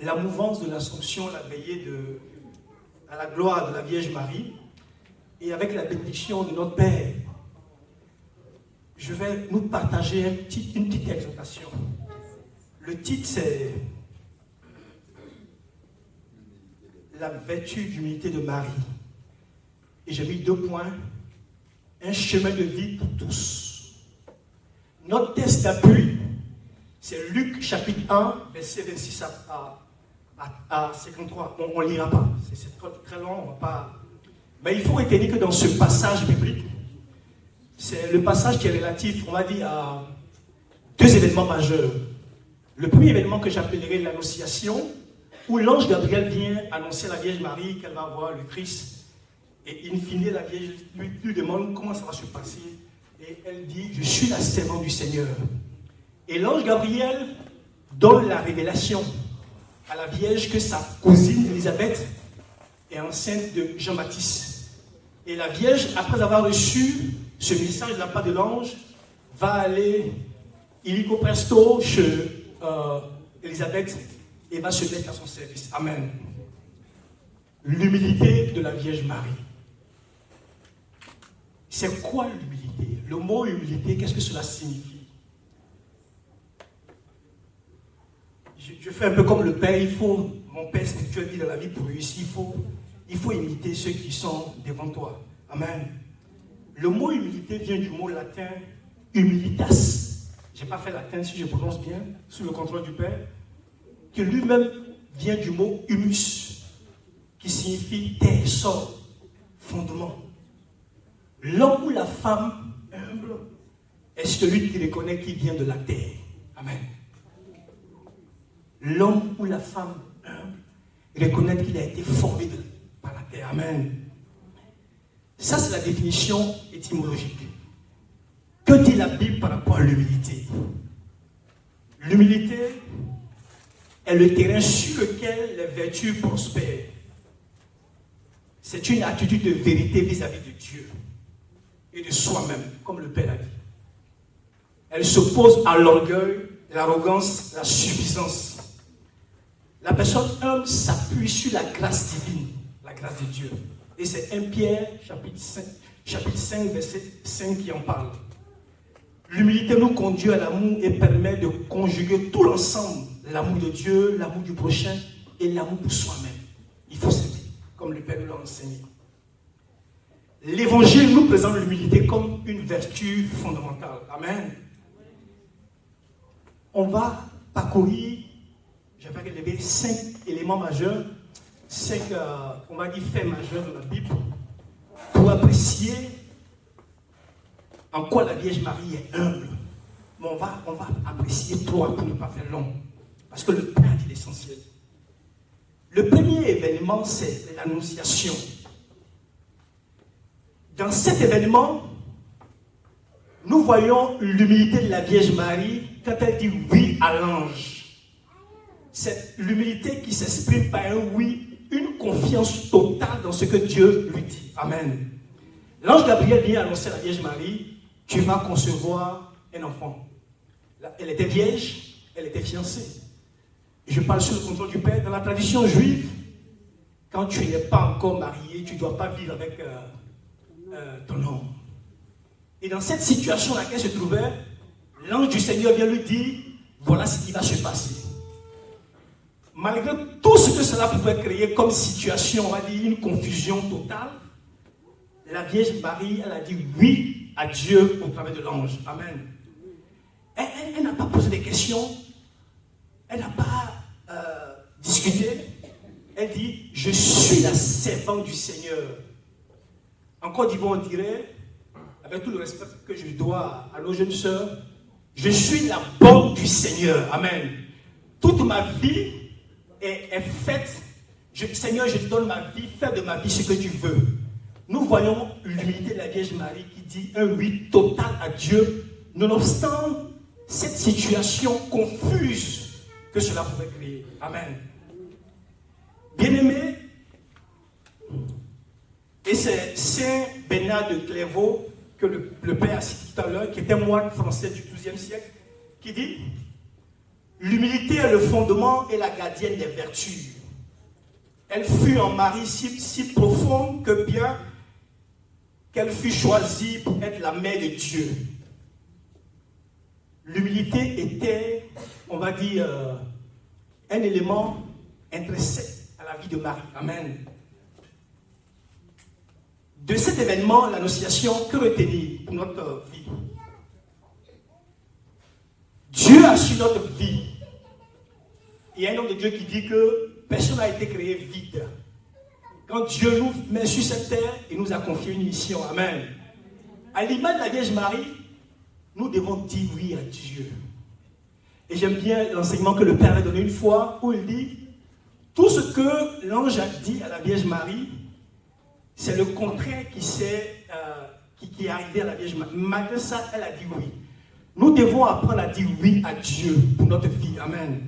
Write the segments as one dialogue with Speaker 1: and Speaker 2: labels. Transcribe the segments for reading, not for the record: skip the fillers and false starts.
Speaker 1: la mouvance de l'Assomption, la veillée à la gloire de la Vierge Marie, et avec la bénédiction de notre Père, je vais nous partager une petite exhortation. Le titre, c'est la vertu d'humilité de Marie. Et j'ai mis 2 points. Un chemin de vie pour tous. Notre texte d'appui, c'est Luc chapitre 1, verset 26 à 53. On ne lira pas. C'est très long, on va pas. Mais il faut retenir que dans ce passage biblique, c'est le passage qui est relatif, on va dire, à 2 événements majeurs. Le premier événement que j'appellerai l'Annonciation, où l'ange Gabriel vient annoncer à la Vierge Marie qu'elle va voir le Christ. Et in fine, la Vierge lui demande comment ça va se passer. Et elle dit, je suis la servante du Seigneur. Et l'ange Gabriel donne la révélation à la Vierge que sa cousine Élisabeth est enceinte de Jean-Baptiste. Et la Vierge, après avoir reçu ce message de la part de l'ange, va aller illico presto chez Élisabeth et va se mettre à son service. Amen. L'humilité de la Vierge Marie. C'est quoi l'humilité? Le mot humilité, qu'est-ce que cela signifie? Je fais un peu comme le Père, mon Père spirituel dit dans la vie pour réussir, il faut imiter ceux qui sont devant toi. Amen. Le mot humilité vient du mot latin humilitas. Je n'ai pas fait latin si je prononce bien, sous le contrôle du Père, que lui-même vient du mot humus, qui signifie terre, sol, fondement. L'homme ou la femme humble est celui qui reconnaît qu'il vient de la terre. Amen. L'homme ou la femme humble reconnaît qu'il a été formé par la terre. Amen. Ça, c'est la définition étymologique. Que dit la Bible par rapport à l'humilité? L'humilité est le terrain sur lequel les vertus prospèrent. C'est une attitude de vérité vis-à-vis de Dieu et de soi-même, comme le Père a dit. Elle s'oppose à l'orgueil, l'arrogance, la suffisance. La personne humble s'appuie sur la grâce divine, la grâce de Dieu. Et c'est 1 Pierre, chapitre 5, verset 5 qui en parle. L'humilité nous conduit à l'amour et permet de conjuguer tout l'ensemble, l'amour de Dieu, l'amour du prochain et l'amour pour soi-même. Il faut s'aimer, comme le Père nous l'a enseigné. L'Évangile nous présente l'humilité comme une vertu fondamentale. Amen. On va parcourir, je vais relever 5 éléments majeurs, 5, on va dire, faits majeurs de la Bible, pour apprécier en quoi la Vierge Marie est humble. Mais on va apprécier 3 pour ne pas faire long, parce que le Père dit l'essentiel. Le premier événement, c'est l'Annonciation. Dans cet événement, nous voyons l'humilité de la Vierge Marie quand elle dit oui à l'ange. C'est l'humilité qui s'exprime par un oui, une confiance totale dans ce que Dieu lui dit. Amen. L'ange Gabriel vient annoncer à la Vierge Marie, tu vas concevoir un enfant. Elle était vierge, elle était fiancée. Je parle sous le contrôle du Père. Dans la tradition juive, quand tu n'es pas encore marié, tu ne dois pas vivre avec ton homme. Et dans cette situation dans laquelle se trouvait, l'ange du Seigneur vient lui dire, voilà ce qui va se passer. Malgré tout ce que cela pouvait créer comme situation, on va dire une confusion totale, la Vierge Marie, elle a dit oui à Dieu au travers de l'ange. Amen. Elle n'a pas posé des questions, elle n'a pas discuté. Elle dit, je suis la servante du Seigneur. En Côte d'Ivoire, on dirait, avec tout le respect que je dois à nos jeunes sœurs, je suis la bonne du Seigneur. Amen. Toute ma vie est faite. Seigneur, je te donne ma vie, fais de ma vie ce que tu veux. Nous voyons l'humilité de la Vierge Marie qui dit un oui total à Dieu, nonobstant cette situation confuse que cela pouvait créer. Amen. Bien-aimés, et c'est Saint Bernard de Clairvaux que le Père a cité tout à l'heure, qui était moine français du XIIe siècle, qui dit L'humilité est le fondement et la gardienne des vertus. Elle fut en Marie si profonde que bien qu'elle fut choisie pour être la mère de Dieu. L'humilité était, on va dire, un élément intrinsèque à la vie de Marie. Amen. De cet événement, l'Annonciation, que retenir pour notre vie? Dieu a su notre vie. Il y a un homme de Dieu qui dit que personne n'a été créé vide. Quand Dieu nous met sur cette terre, il nous a confié une mission. Amen. À l'image de la Vierge Marie, nous devons dire oui à Dieu. Et j'aime bien l'enseignement que le Père a donné une fois, où il dit, tout ce que l'ange a dit à la Vierge Marie, c'est le contraire qui est arrivé à la Vierge Marie. Malgré ça, elle a dit oui. Nous devons apprendre à dire oui à Dieu pour notre vie. Amen.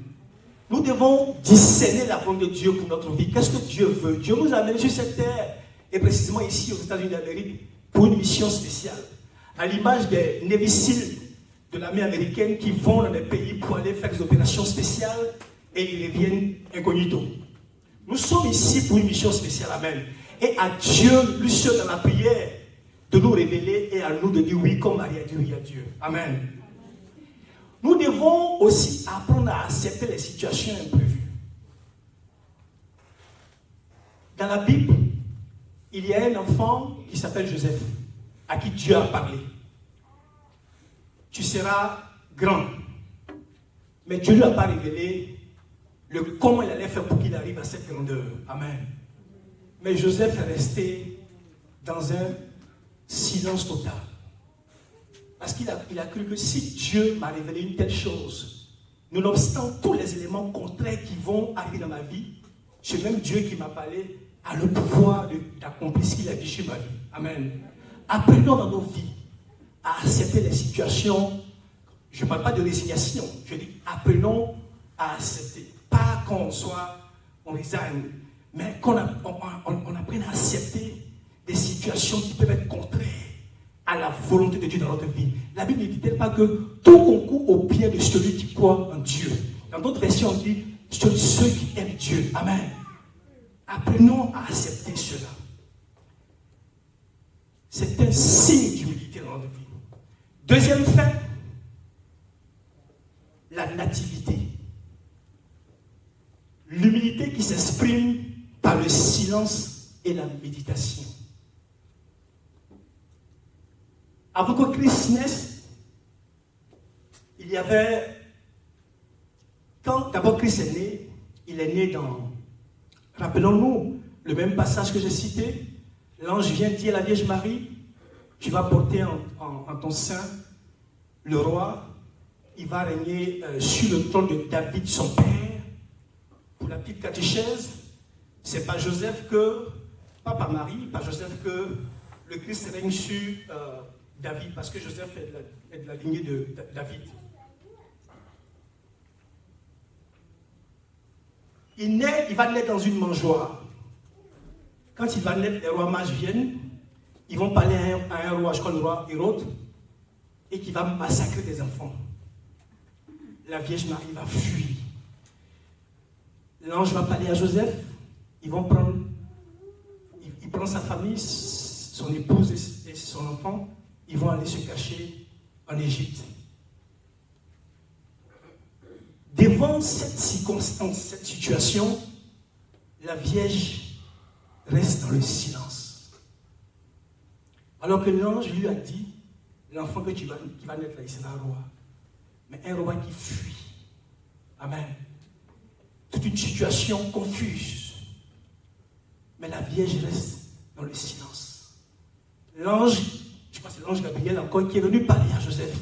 Speaker 1: Nous devons discerner la volonté de Dieu pour notre vie. Qu'est-ce que Dieu veut? Dieu nous a amenés sur cette terre, et précisément ici aux États-Unis d'Amérique, pour une mission spéciale. À l'image des Navy Seals de l'armée américaine qui vont dans des pays pour aller faire des opérations spéciales et ils reviennent incognito. Nous sommes ici pour une mission spéciale. Amen. Et à Dieu, lui seul dans la prière, de nous révéler et à nous de dire oui comme Marie a dit oui à Dieu. Amen. Nous devons aussi apprendre à accepter les situations imprévues. Dans la Bible, il y a un enfant qui s'appelle Joseph, à qui Dieu a parlé. Tu seras grand. Mais Dieu ne lui a pas révélé comment il allait faire pour qu'il arrive à cette grandeur. Amen. Mais Joseph est resté dans un silence total. Parce qu'il a cru que si Dieu m'a révélé une telle chose, nonobstant tous les éléments contraires qui vont arriver dans ma vie, c'est même Dieu qui m'a parlé, a le pouvoir d'accomplir ce qu'il a dit sur ma vie. Amen. Apprenons dans nos vies à accepter les situations. Je ne parle pas de résignation, je dis apprenons à accepter. Pas qu'on résigne, mais qu'on apprenne à accepter des situations qui peuvent être contraires à la volonté de Dieu dans notre vie. La Bible ne dit-elle pas que tout concourt au bien de celui qui croit en Dieu? Dans d'autres versions, on dit ceux qui aiment Dieu. Amen. Apprenons à accepter cela. C'est un signe d'humilité dans notre vie. Deuxième fait, la nativité. L'humilité qui s'exprime par le silence et la méditation. Avant que Christ naisse, il y avait, quand d'abord Christ est né, il est né dans, rappelons-nous, le même passage que j'ai cité, l'ange vient dire à la Vierge Marie, tu vas porter en ton sein le roi, il va régner sur le trône de David, son père. Pour la petite catéchèse, c'est pas Joseph pas par Marie, pas Joseph que le Christ règne sur David, parce que Joseph est de la lignée de David. Il va naître dans une mangeoire. Quand il va naître, les rois mages viennent, ils vont parler à un roi, je crois le roi Hérode, et qui va massacrer des enfants. La Vierge Marie va fuir. L'ange va parler à Joseph, il prend sa famille, son épouse et son enfant, ils vont aller se cacher en Égypte. Devant cette circonstance, cette situation, la Vierge reste dans le silence. Alors que l'ange lui a dit, l'enfant qui va naître là, il sera un roi. Mais un roi qui fuit. Amen. Toute une situation confuse. Mais la Vierge reste dans le silence. L'ange, je crois que c'est l'ange Gabriel encore, qui est venu parler à Joseph.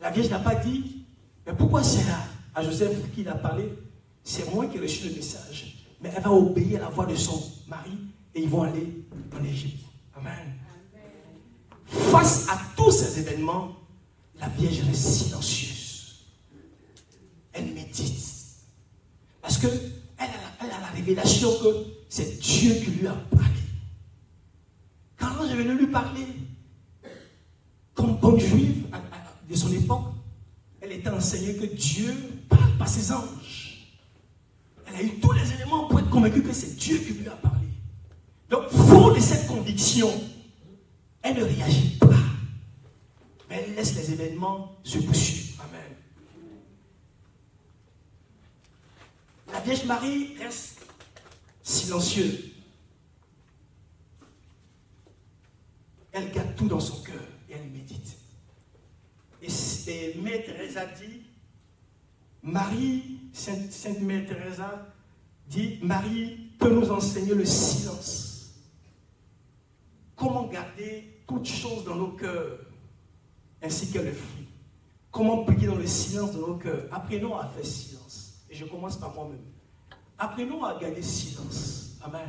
Speaker 1: La Vierge n'a pas dit, mais pourquoi c'est à Joseph qu'il a parlé? C'est moi qui ai reçu le message. Mais elle va obéir à la voix de son mari et ils vont aller en Égypte. Amen. Face à tous ces événements, la Vierge reste silencieuse. Elle médite. Parce qu'elle a la révélation que c'est Dieu qui lui a parlé. Quand l'ange est venu lui parler, comme bonne juive de son époque, elle était enseignée que Dieu parle par ses anges. Elle a eu tous les éléments pour être convaincue que c'est Dieu qui lui a parlé. Donc, fort de cette conviction, elle ne réagit pas. Mais elle laisse les événements se poursuivre. Amen. La Vierge Marie reste silencieuse. Elle garde tout dans son cœur et elle médite. Et Mère Teresa dit, Sainte Mère Teresa dit, Marie peut nous enseigner le silence. Comment garder toutes choses dans nos cœurs, ainsi que le fruit. Comment prier dans le silence de nos cœurs. Apprenons à faire silence. Et je commence par moi-même. Apprenons à garder silence. Amen.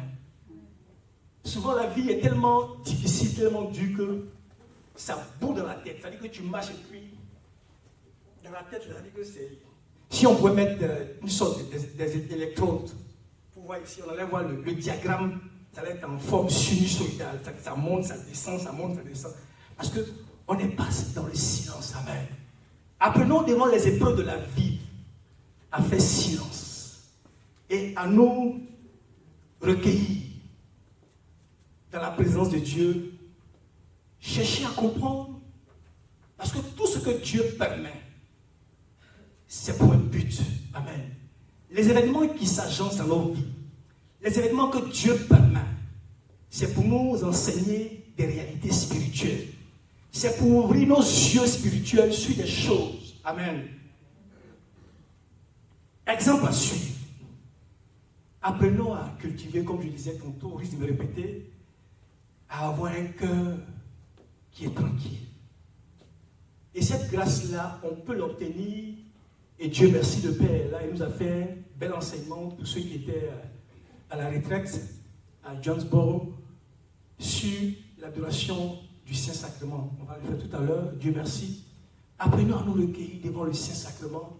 Speaker 1: Souvent, la vie est tellement difficile, tellement dure que ça boue dans la tête. C'est-à-dire que tu marches et puis, dans la tête, c'est-à-dire que c'est... Si on pouvait mettre une sorte d'électrode, pour voir ici, on allait voir le diagramme, ça va être en forme sinusoïdale. Ça monte, ça descend, ça monte, ça descend. Parce qu'on n'est pas dans le silence. Amen. Apprenons devant les épreuves de la vie à faire silence et à nous recueillir dans la présence de Dieu. Chercher à comprendre, parce que tout ce que Dieu permet, c'est pour un but. Amen. Les événements qui s'agencent dans nos vies, les événements que Dieu permet, c'est pour nous enseigner des réalités spirituelles. C'est pour ouvrir nos yeux spirituels sur des choses. Amen. Exemple à suivre. Apprenons à cultiver, comme je disais tantôt, au risque de me répéter, à avoir un cœur qui est tranquille. Et cette grâce-là, on peut l'obtenir. Et Dieu merci, le Père, là, il nous a fait un bel enseignement pour ceux qui étaient à la retraite à Jonesboro sur l'adoration du Saint-Sacrement. On va le faire tout à l'heure, Dieu merci. Apprenons à nous recueillir devant le Saint-Sacrement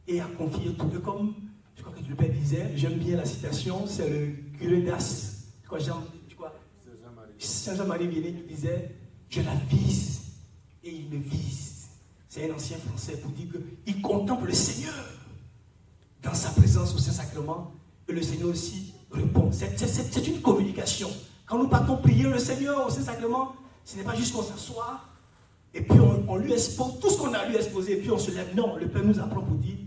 Speaker 1: et à confier tout. Et comme je crois que le Père disait, j'aime bien la citation, c'est le curé d'As, Saint Jean-Marie Vianney qui disait, je la vise et il me vise. C'est un ancien français pour dire qu'il contemple le Seigneur dans sa présence au Saint-Sacrement et le Seigneur aussi répond. C'est une communication. Quand nous partons prier le Seigneur au Saint-Sacrement, ce n'est pas juste qu'on s'assoit et puis on lui expose tout ce qu'on a à lui exposer et puis on se lève. Non, le Père nous apprend pour dire,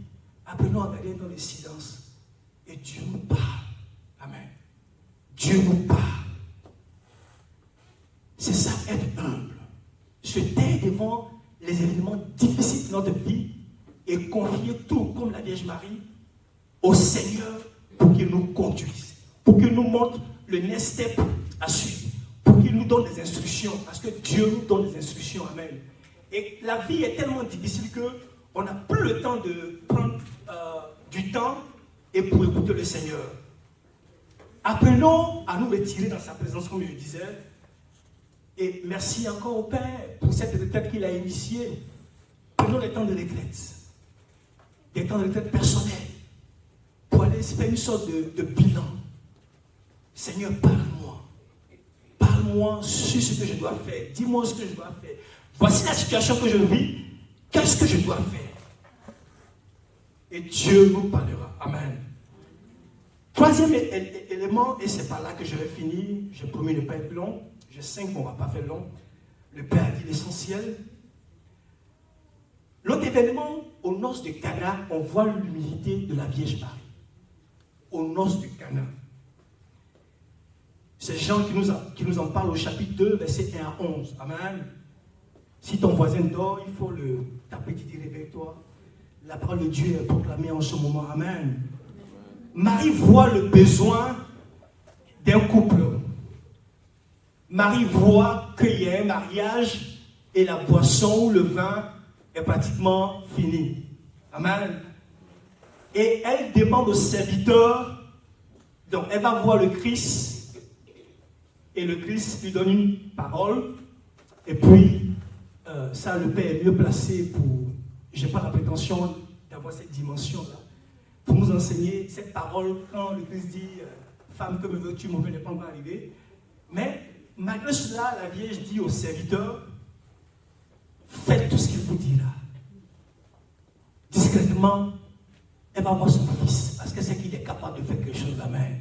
Speaker 1: apprenons à garder dans le silence et Dieu nous parle. Amen. Dieu nous parle. C'est ça, être humble. Se taire devant les événements difficiles de notre vie et confier tout, comme la Vierge Marie, au Seigneur pour qu'il nous conduise, pour qu'il nous montre le next step à suivre, pour qu'il nous donne des instructions, parce que Dieu nous donne des instructions. Amen. Et la vie est tellement difficile qu'on n'a plus le temps de prendre du temps et pour écouter le Seigneur. Apprenons à nous retirer dans sa présence, comme je disais. Et merci encore au Père pour cette retraite qu'il a initiée. Prenons des temps de retraite. Des temps de retraite personnels. Pour aller se faire une sorte de bilan. Seigneur, parle-moi. Parle-moi sur ce que je dois faire. Dis-moi ce que je dois faire. Voici la situation que je vis. Qu'est-ce que je dois faire? Et Dieu nous parlera. Amen. Troisième élément, et c'est par là que je vais finir. J'ai promis de ne pas être long. Je sais qu'on ne va pas faire long. Le Père a dit l'essentiel. L'autre événement, aux noces de Cana, on voit l'humilité de la Vierge Marie. Aux noces de Cana. C'est Jean qui nous en parle au chapitre 2, versets 1 à 11. Amen. Si ton voisin dort, il faut le taper, tu dis réveille-toi. La parole de Dieu est proclamée en ce moment. Amen. Marie voit le besoin d'un couple. Marie voit qu'il y a un mariage et la boisson ou le vin est pratiquement fini. Amen. Et elle demande au serviteur, donc elle va voir le Christ et le Christ lui donne une parole et puis ça le Père est mieux placé pour, je n'ai pas la prétention d'avoir cette dimension-là, pour nous enseigner cette parole quand le Christ dit femme que me veux-tu, mon Dieu n'est pas encore arrivé. Mais malgré cela, la Vierge dit au serviteur, faites tout ce qu'il vous dira. discrètement, elle va voir son fils, parce qu'elle sait qu'il est capable de faire quelque chose. Amen.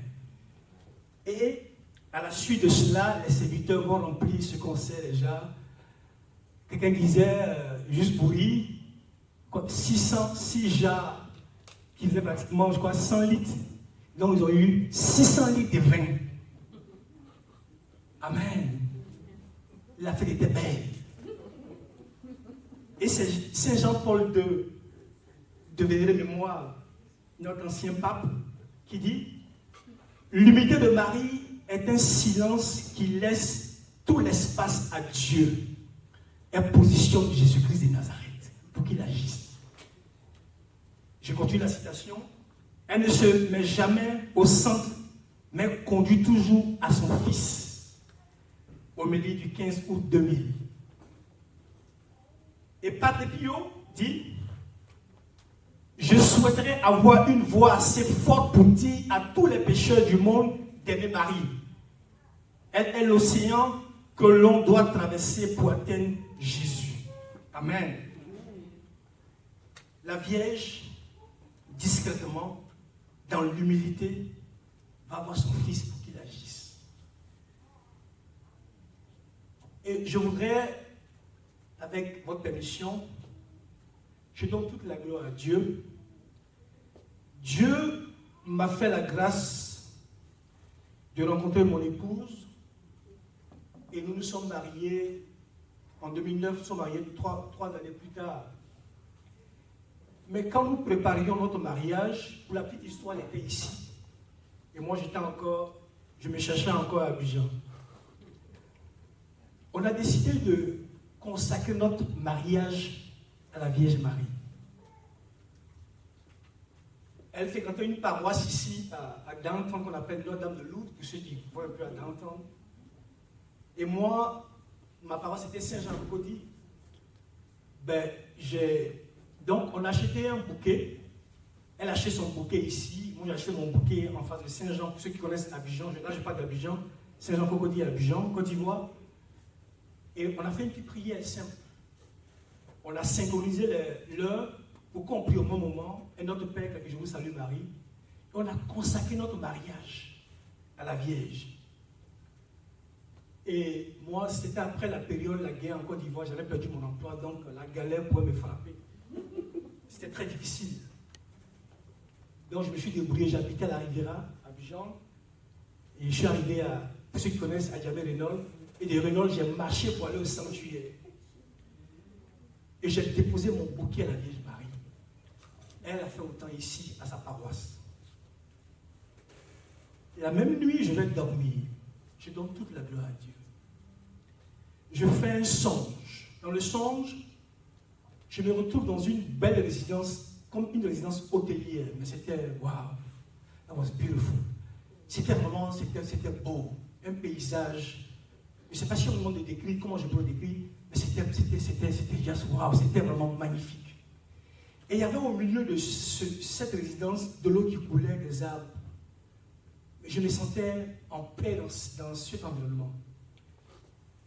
Speaker 1: Et à la suite de cela, les serviteurs vont remplir ce qu'on sait déjà. Quelqu'un disait, juste pour rire, 6 jarres qui faisaient pratiquement, je crois, 100 litres. Donc ils ont eu 600 litres de vin. Amen. La fête était belle. Et c'est Saint Jean-Paul de vénérée mémoire, notre ancien pape, qui dit « L'humilité de Marie est un silence qui laisse tout l'espace à Dieu. Elle positionne Jésus-Christ de Nazareth pour qu'il agisse. » Je continue la citation. Elle ne se met jamais au centre, mais conduit toujours à son fils. Homélie du 15 août 2000. Et Padre Pio dit « Je souhaiterais avoir une voix assez forte pour dire à tous les pécheurs du monde d'aimer Marie. Elle est l'océan que l'on doit traverser pour atteindre Jésus. » Amen. La Vierge, discrètement, dans l'humilité, va voir son fils pour qu'il agisse. Et je voudrais, avec votre permission, je donne toute la gloire à Dieu. Dieu m'a fait la grâce de rencontrer mon épouse et nous nous sommes mariés en 2009, nous sommes mariés 3 années plus tard. Mais quand nous préparions notre mariage, pour la petite histoire, elle était ici. Et moi, je me cherchais encore à Abidjan. On a décidé de consacrer notre mariage à la Vierge Marie. Elle fréquentait une paroisse ici, à Downtown, qu'on appelle Notre-Dame de Lourdes, pour ceux qui voient un peu à Downtown. Et moi, ma paroisse était Saint-Jean-Cody. Donc, on a acheté un bouquet. Elle a acheté son bouquet ici. Moi, j'ai acheté mon bouquet en face de Saint-Jean. Pour ceux qui connaissent Abidjan, là, je parle d'Abidjan. Saint-Jean-Cody à Abidjan, Côte d'Ivoire. Et on a fait une petite prière simple. On a synchronisé l'heure pour qu'on prie au même moment. Et notre Père, que je vous salue Marie. Et on a consacré notre mariage à la Vierge. Et moi, c'était après la période de la guerre en Côte d'Ivoire. J'avais perdu mon emploi, donc la galère pouvait me frapper. C'était très difficile. Donc je me suis débrouillé, j'habitais à la Riviera, à Abidjan. Et je suis arrivé pour ceux qui connaissent, à Djamé-Renault. Et de Renault, j'ai marché pour aller au sanctuaire. Et j'ai déposé mon bouquet à la Vierge Marie. Elle a fait autant ici, à sa paroisse. Et la même nuit, je vais dormir. Je donne toute la gloire à Dieu. Je fais un songe. Dans le songe, je me retrouve dans une belle résidence, comme une résidence hôtelière. Mais c'était, wow, that was beautiful. C'était vraiment, c'était beau. Un paysage. Je ne sais pas si on me demande de décrire, comment je peux le décrire, mais c'était just wow, c'était vraiment magnifique. Et il y avait au milieu de cette résidence de l'eau qui coulait, des arbres. Je me sentais en paix dans cet environnement.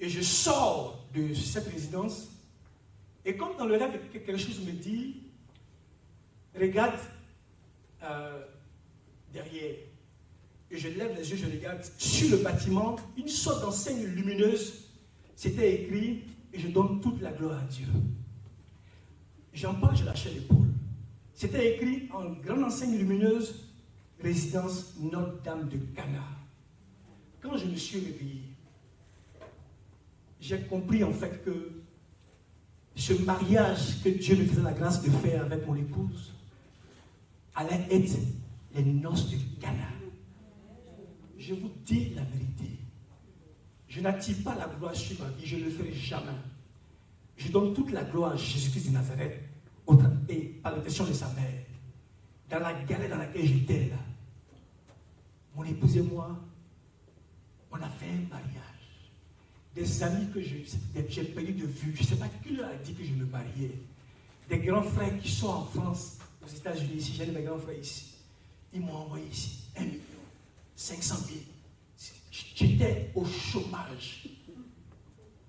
Speaker 1: Et je sors de cette résidence, et comme dans le rêve, quelque chose me dit, regarde derrière. Et je lève les yeux, je regarde sur le bâtiment, une sorte d'enseigne lumineuse, c'était écrit, et je donne toute la gloire à Dieu. J'en parle, je lâchais l'épaule. C'était écrit en grande enseigne lumineuse, résidence Notre-Dame de Cana. Quand je me suis réveillé, j'ai compris en fait que ce mariage que Dieu me faisait la grâce de faire avec mon épouse allait être les noces de Cana. Je vous dis la vérité. Je n'attire pas la gloire sur ma vie, je ne le ferai jamais. Je donne toute la gloire à Jésus-Christ de Nazareth et par l'intention de sa mère. Dans la galère dans laquelle j'étais là, mon épouse et moi, on a fait un mariage. Des amis que j'ai perdu de vue, je ne sais pas qui leur a dit que je me mariais. Des grands frères qui sont en France, aux États-Unis, ici, j'ai mes grands frères ici. Ils m'ont envoyé ici 1 million, 500 000. J'étais au chômage.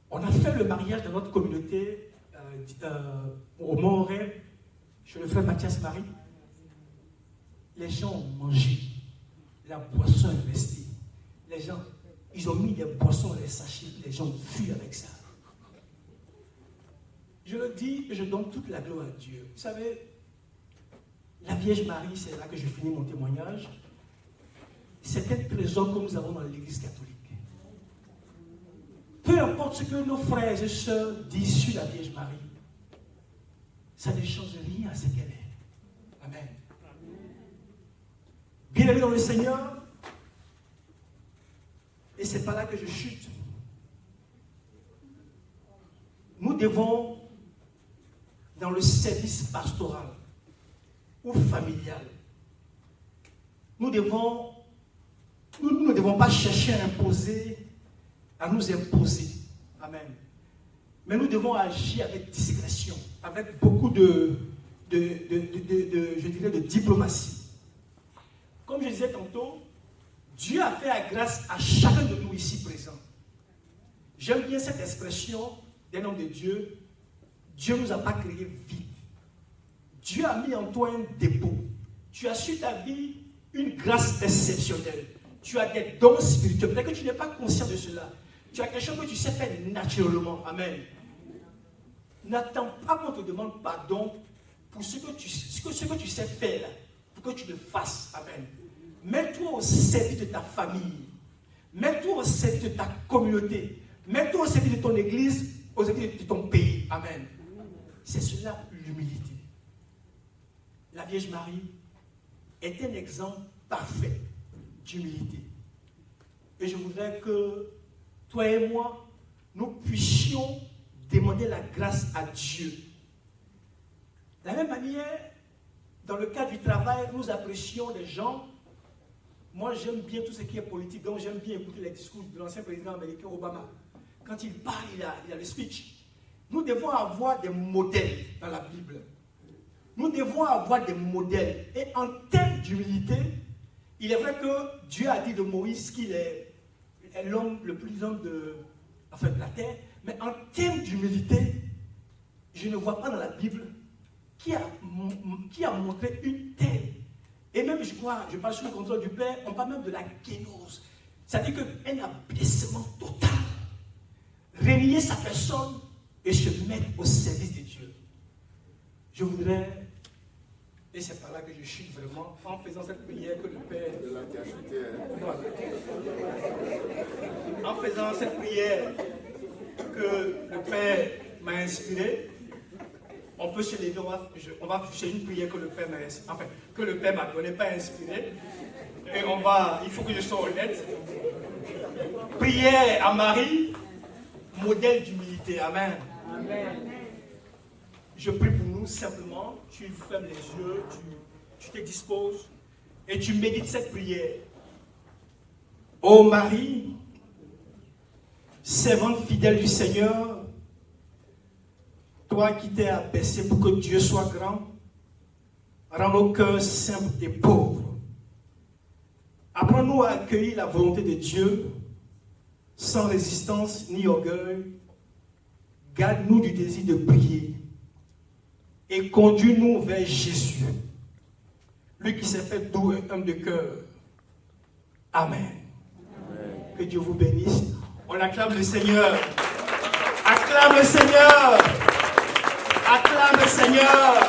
Speaker 1: On a fait le mariage dans notre communauté au Mont-Rêve. chez le frère Mathias Marie, les gens ont mangé. La boisson est restée. Les gens, ils ont mis des boissons dans les sachets. Les gens ont fui avec ça. Je le dis et je donne toute la gloire à Dieu. Vous savez, la Vierge Marie, c'est là que je finis mon témoignage. C'est un trésor que nous avons dans l'Église catholique. Peu importe ce que nos frères et sœurs disent sur la Vierge Marie, ça ne change rien à ce qu'elle est. Amen. Bien-aimés dans le Seigneur, et c'est pas là que je chute. Nous devons, dans le service pastoral ou familial, nous ne devons pas chercher à nous imposer. Amen. Mais nous devons agir avec discrétion, avec beaucoup de diplomatie. Comme je disais tantôt, Dieu a fait grâce à chacun de nous ici présents. J'aime bien cette expression d'un homme de Dieu. Dieu ne nous a pas créés vides. Dieu a mis en toi un dépôt. Tu as sur ta vie une grâce exceptionnelle. Tu as des dons spirituels. Peut-être que tu n'es pas conscient de cela. Tu as quelque chose que tu sais faire naturellement. Amen. N'attends pas qu'on te demande pardon pour ce que tu sais faire, pour que tu le fasses. Amen. Mets-toi au service de ta famille. Mets-toi au service de ta communauté. Mets-toi au service de ton église, au service de ton pays. Amen. C'est cela l'humilité. La Vierge Marie est un exemple parfait d'humilité. Et je voudrais que toi et moi, nous puissions demander la grâce à Dieu. De la même manière, dans le cadre du travail, nous apprécions les gens. Moi, j'aime bien tout ce qui est politique, donc j'aime bien écouter les discours de l'ancien président américain Obama. Quand il parle, il a le speech. Nous devons avoir des modèles dans la Bible. Nous devons avoir des modèles. Et en termes d'humilité, il est vrai que Dieu a dit de Moïse qu'il est l'homme le plus homme de la terre. Mais en termes d'humilité, je ne vois pas dans la Bible qui a montré une telle. Et même, je parle sous le contrôle du Père, on parle même de la kénose. C'est-à-dire qu'un abaissement total. Renier sa personne et se mettre au service de Dieu. Je voudrais, et c'est par là que je chute vraiment, en faisant cette prière que le Père... En faisant cette prière que le Père m'a inspirée, on peut se lever, on va faire une prière que le Père m'a inspirée, enfin, que le Père m'a donné, pas inspirée. Et il faut que je sois honnête. Prière à Marie, modèle d'humilité. Amen. Amen. Je prie pour nous simplement. Tu fermes les yeux, tu te disposes et tu médites cette prière. Ô Marie, servante fidèle du Seigneur, toi qui t'es abaissé pour que Dieu soit grand, rends nos cœurs simples et pauvres. Apprends-nous à accueillir la volonté de Dieu sans résistance ni orgueil. Garde-nous du désir de prier et conduis-nous vers Jésus, lui qui s'est fait doux et humble de cœur. Amen. Amen. Que Dieu vous bénisse. On acclame le Seigneur. Acclame le Seigneur. Acclame le Seigneur.